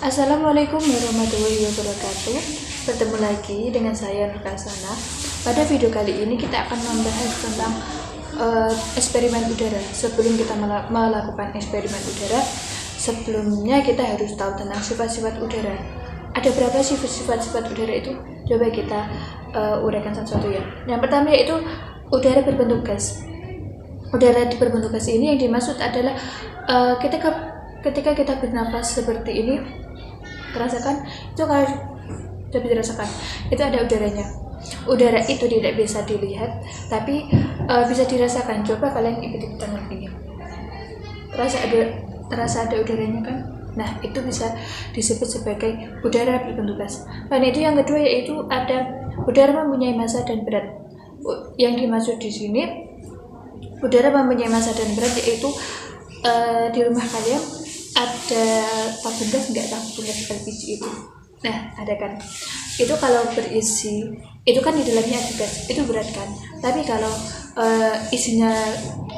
Assalamualaikum warahmatullahi wabarakatuh. Bertemu lagi dengan saya Nurkasana. Pada video kali ini kita akan membahas tentang eksperimen udara. Sebelum kita melakukan eksperimen udara, sebelumnya kita harus tahu tentang sifat-sifat udara. Ada berapa sih sifat-sifat udara itu? Coba kita uraikan satu-satu ya. Yang pertama yaitu udara berbentuk gas. Udara berbentuk gas ini yang dimaksud adalah ketika kita bernapas seperti ini, rasakan itu, kalau coba dirasakan itu ada udaranya. Udara itu tidak bisa dilihat tapi bisa dirasakan. Coba kalian ikuti ini, terasa ada udaranya kan. Nah, itu bisa disebut sebagai udara berbentuk gas. Dan itu yang kedua yaitu ada udara mempunyai massa dan berat. Yang dimaksud di sini udara mempunyai massa dan berat yaitu di rumah kalian ada tabung gas, tabung gas LPG itu. Nah, ada kan? Itu kalau berisi, itu kan di dalamnya ada gas, itu berat kan? Tapi kalau isinya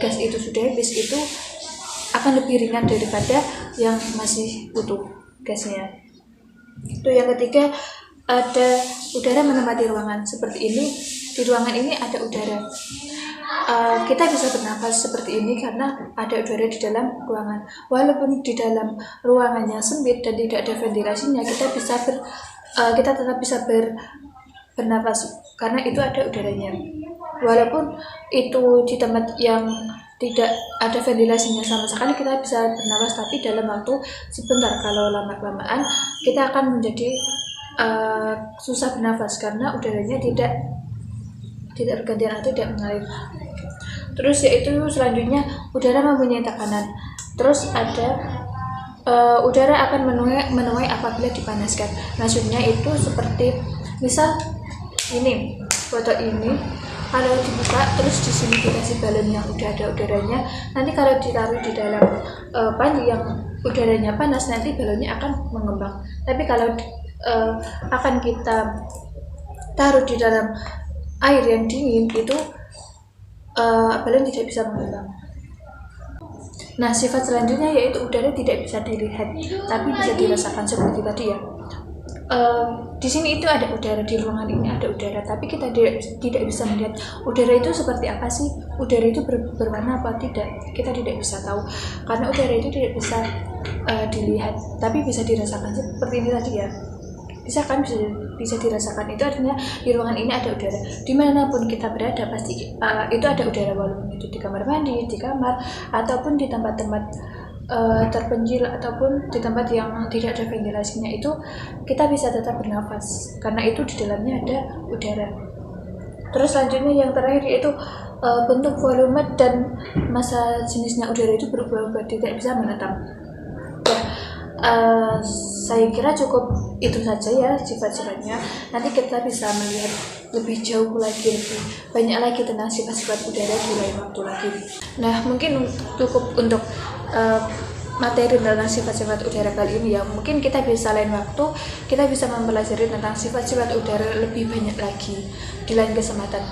gas itu sudah habis, itu akan lebih ringan daripada yang masih utuh gasnya. Itu yang ketiga, ada udara menempati ruangan. Seperti ini, di ruangan ini ada udara. Kita bisa bernafas seperti ini karena ada udara di dalam ruangan. Walaupun di dalam ruangannya sempit dan tidak ada ventilasinya, kita tetap bisa bernafas karena itu ada udaranya. Walaupun itu di tempat yang tidak ada ventilasinya sama sekali, kita bisa bernafas, tapi dalam waktu sebentar. Kalau lama-kelamaan kita akan menjadi susah bernafas karena udaranya tidak bergantian atau tidak mengalir. Terus yaitu selanjutnya udara mempunyai tekanan. Terus ada udara akan menuai apabila dipanaskan. Maksudnya itu seperti misal ini botol ini, kalau dibuka terus di sini dikasih balon yang udah ada udaranya. Nanti kalau ditaruh di dalam panci yang udaranya panas, nanti balonnya akan mengembang. Tapi kalau akan kita taruh di dalam air yang dingin, itu balon tidak bisa mengembang. Nah, sifat selanjutnya yaitu udara tidak bisa dilihat tapi bisa dirasakan seperti tadi ya. Di sini itu ada udara, di ruangan ini ada udara, tapi kita tidak bisa melihat udara itu seperti apa sih. Udara itu berwarna apa tidak, kita tidak bisa tahu karena udara itu tidak bisa dilihat tapi bisa dirasakan seperti ini tadi ya. Bisa dirasakan. Itu artinya di ruangan ini ada udara. Dimanapun kita berada pasti itu ada udara, walaupun itu di kamar mandi, di kamar, ataupun di tempat-tempat terpencil, ataupun di tempat yang tidak ada ventilasinya, itu kita bisa tetap bernafas karena itu di dalamnya ada udara. Terus selanjutnya yang terakhir yaitu bentuk, volume, dan massa jenisnya udara itu berubah-ubah, tidak bisa menetap. Saya kira cukup itu saja ya sifat-sifatnya. Nanti kita bisa melihat lebih jauh lagi, lebih banyak lagi tentang sifat-sifat udara di lain waktu lagi. Nah, mungkin cukup untuk materi tentang sifat-sifat udara kali ini ya. Mungkin kita bisa lain waktu kita bisa mempelajari tentang sifat-sifat udara lebih banyak lagi di lain kesempatan.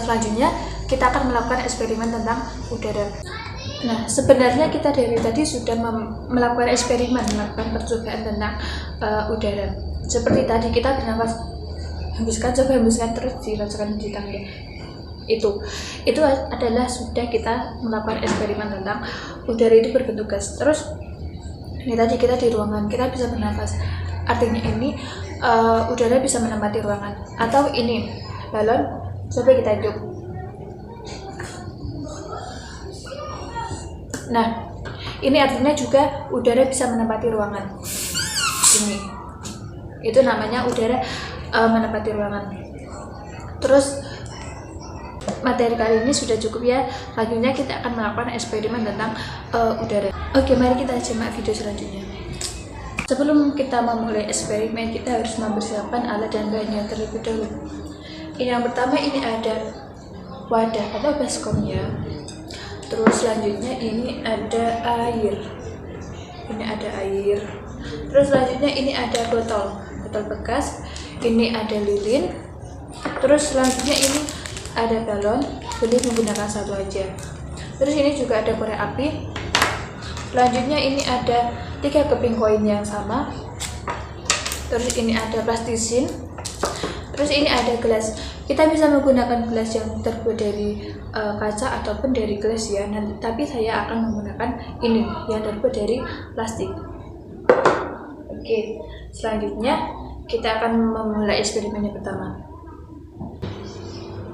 Selanjutnya kita akan melakukan eksperimen tentang udara. Nah, sebenarnya kita dari tadi sudah melakukan eksperimen, melakukan percobaan tentang udara. Seperti tadi kita bernafas, hembuskan terus dirasakan di tangan. Itu adalah sudah kita melakukan eksperimen tentang udara itu berbentuk gas. Terus ini tadi kita di ruangan, kita bisa bernafas. Artinya ini udara bisa menempati ruangan. Atau ini balon, coba kita hidup. Nah, ini artinya juga udara bisa menempati ruangan. Ini, itu namanya udara menempati ruangan. Terus materi kali ini sudah cukup ya. Selanjutnya kita akan melakukan eksperimen tentang udara. Oke, mari kita simak video selanjutnya. Sebelum kita memulai eksperimen, kita harus mempersiapkan alat dan bahannya terlebih dahulu. Yang pertama ini ada wadah atau baskomnya. Terus selanjutnya ini ada air. Terus selanjutnya ini ada botol bekas. Ini ada lilin. Terus selanjutnya ini ada balon. Boleh menggunakan satu aja. Terus ini juga ada korek api. Selanjutnya ini ada 3 keping koin yang sama. Terus ini ada plastisin. Terus ini ada gelas. Kita bisa menggunakan gelas yang terbuat dari kaca ataupun dari gelas ya. Tapi saya akan menggunakan ini yang terbuat dari plastik. Oke, selanjutnya kita akan memulai eksperimen yang pertama.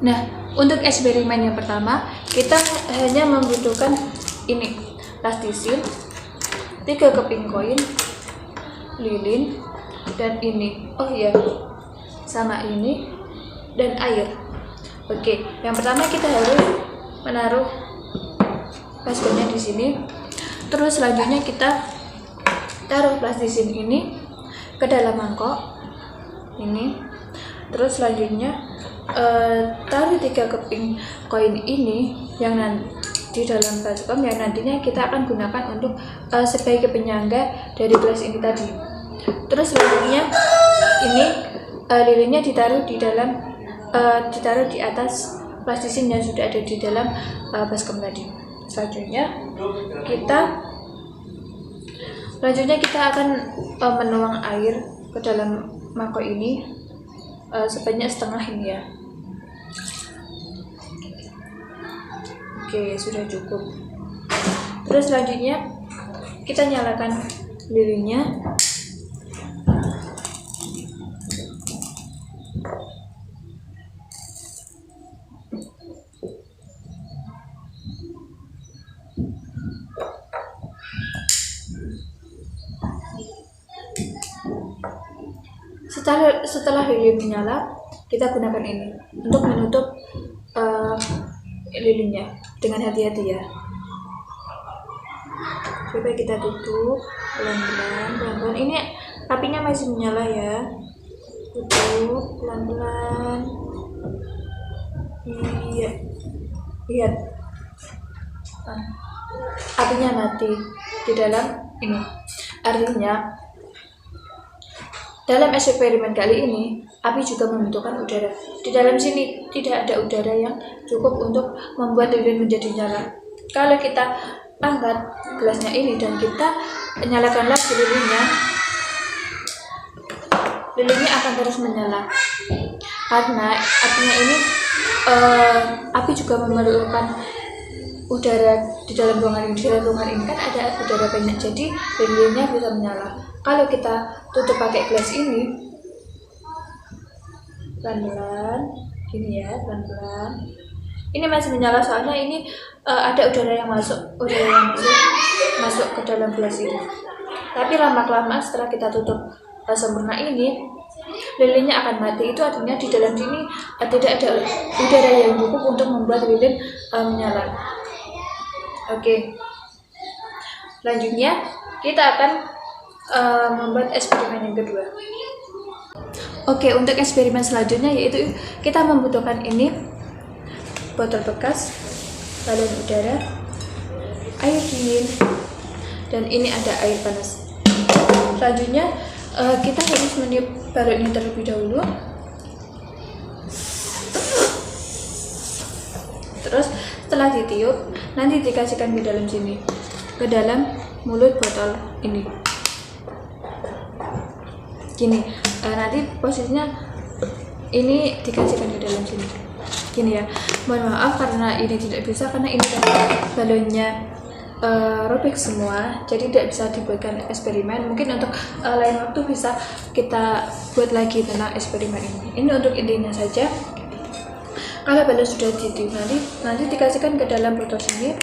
Nah, untuk eksperimen yang pertama kita hanya membutuhkan ini plastisin, 3 keping koin, lilin, dan ini sama ini dan air. Oke, yang pertama kita harus menaruh baskomnya di sini. Terus selanjutnya kita taruh plastisin ini ke dalam mangkok ini. Terus selanjutnya taruh 3 keping koin ini yang di dalam baskom yang nantinya kita akan gunakan untuk sebagai penyangga dari gelas ini tadi. Terus selanjutnya ini lilinnya ditaruh di atas plastisin yang sudah ada di dalam baskom tadi. Selanjutnya kita akan menuang air ke dalam mangkok ini sebanyak setengah ini ya. Oke, sudah cukup. Terus selanjutnya kita nyalakan lilinnya. Setelah lilin menyala, kita gunakan ini untuk menutup lilinnya dengan hati-hati ya. Coba kita tutup pelan-pelan. Ini apinya masih menyala ya. Tutup pelan-pelan. Iya, lihat, apinya mati di dalam ini. Artinya dalam eksperimen kali ini, api juga membutuhkan udara. Di dalam sini tidak ada udara yang cukup untuk membuat lilin menjadi nyala. Kalau kita angkat gelasnya ini dan kita nyalakan lagi lilinnya akan terus menyala. Karena artinya ini api juga memerlukan udara di dalam ruangan ini. Di dalam ruangan ini kan ada udara banyak, jadi lilinnya bisa menyala. Kalau kita tutup pakai gelas ini, pelan-pelan, gini ya, pelan-pelan. Ini masih menyala soalnya ini ada udara yang masuk ke dalam gelas ini. Tapi lama-kelamaan setelah kita tutup sempurna ini, lilinnya akan mati. Itu artinya di dalam sini tidak ada udara yang cukup untuk membuat lilin menyala. Oke. Selanjutnya kita akan membuat eksperimen yang kedua. Oke, untuk eksperimen selanjutnya yaitu kita membutuhkan ini botol bekas, balon udara, air dingin, dan ini ada air panas. Selanjutnya kita harus meniup balon ini terlebih dahulu. Terus setelah ditiup, nanti dikasihkan ke dalam sini, ke dalam mulut botol ini. Gini, nanti posisinya ini dikasihkan ke dalam sini. Gini ya, mohon maaf karena ini tidak bisa karena ini balonnya robek semua, jadi tidak bisa dibuatkan eksperimen. Mungkin untuk lain waktu bisa kita buat lagi tentang eksperimen ini. Ini untuk intinya saja. Kalau balon sudah ditiup nanti dikasihkan ke dalam botol sini.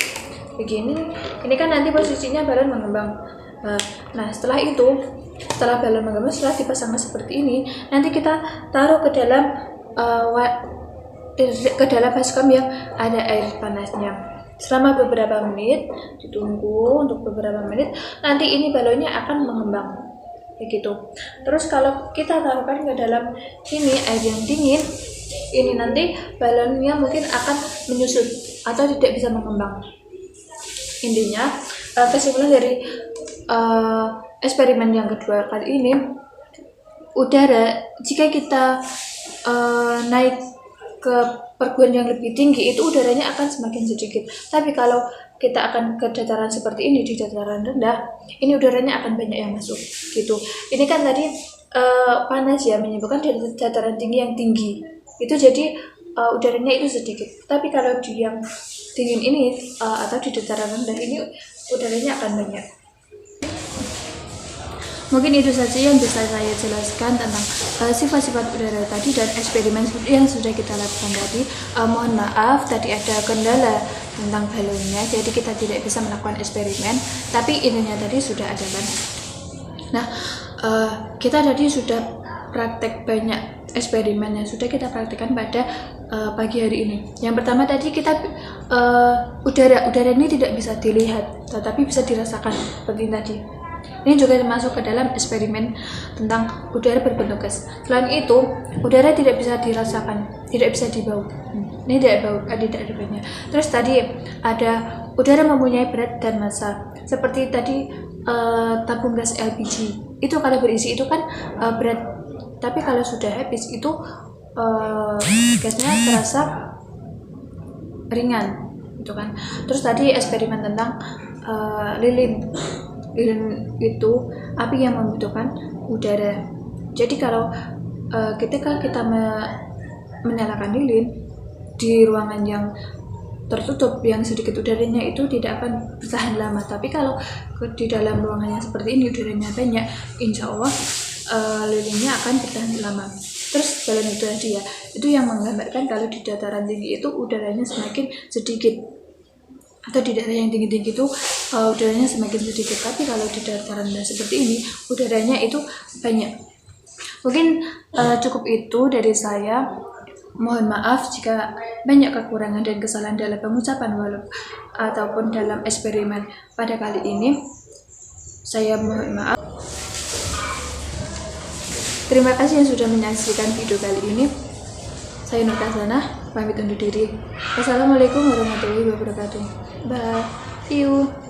Begini, ini kan nanti posisinya balon mengembang. Nah setelah balon mengembang, setelah dipasangkan seperti ini, nanti kita taruh ke dalam baskom yang ada air panasnya. Selama beberapa menit, ditunggu untuk beberapa menit, nanti ini balonnya akan mengembang begitu. Terus kalau kita taruhkan ke dalam sini air yang dingin, ini nanti balonnya mungkin akan menyusut atau tidak bisa mengembang. Intinya kesimpulan dari eksperimen yang kedua kali ini, udara jika kita naik ke perguruan yang lebih tinggi itu udaranya akan semakin sedikit. Tapi kalau kita akan ke dataran seperti ini, di dataran rendah, ini udaranya akan banyak yang masuk gitu. Ini kan tadi panas ya, menyebabkan di dataran tinggi yang tinggi itu jadi udaranya itu sedikit. Tapi kalau di yang dingin ini atau di dataran rendah ini udaranya akan banyak. Mungkin itu saja yang bisa saya jelaskan tentang sifat-sifat udara tadi dan eksperimen yang sudah kita lakukan tadi. Mohon maaf tadi ada kendala tentang balonnya, jadi kita tidak bisa melakukan eksperimen, tapi intinya tadi sudah ada kan. Nah, kita tadi sudah praktek banyak eksperimen yang sudah kita praktekkan pada pagi hari ini. Yang pertama tadi kita udara ini tidak bisa dilihat, tetapi bisa dirasakan seperti tadi. Ini juga termasuk ke dalam eksperimen tentang udara berbentuk gas. Selain itu, udara tidak bisa dirasakan, tidak bisa dibau. Ini tidak bau, tidak ada baunya. Terus tadi ada udara mempunyai berat dan massa. Seperti tadi tabung gas LPG. Itu kalau berisi itu kan berat. Tapi kalau sudah habis itu gasnya terasa ringan, gitu kan. Terus tadi eksperimen tentang lilin. Lilin itu api yang membutuhkan udara. Jadi kalau ketika kita menyalakan lilin di ruangan yang tertutup yang sedikit udaranya itu tidak akan bertahan lama. Tapi kalau di dalam ruangan yang seperti ini udaranya banyak, insya Allah lilinnya akan bertahan lama. Terus balon itu tadi ya, itu yang menggambarkan kalau di dataran tinggi itu udaranya semakin sedikit, atau di daerah yang tinggi-tinggi itu udaranya semakin sedikit. Tapi kalau di dataran rendah seperti ini udaranya itu banyak. Mungkin cukup itu dari saya. Mohon maaf jika banyak kekurangan dan kesalahan dalam pengucapan ataupun dalam eksperimen pada kali ini. Saya mohon maaf. Terima kasih yang sudah menyaksikan video kali ini. Saya Nur Kasana, pamit undur diri. Wassalamualaikum warahmatullahi wabarakatuh. Bye. See you.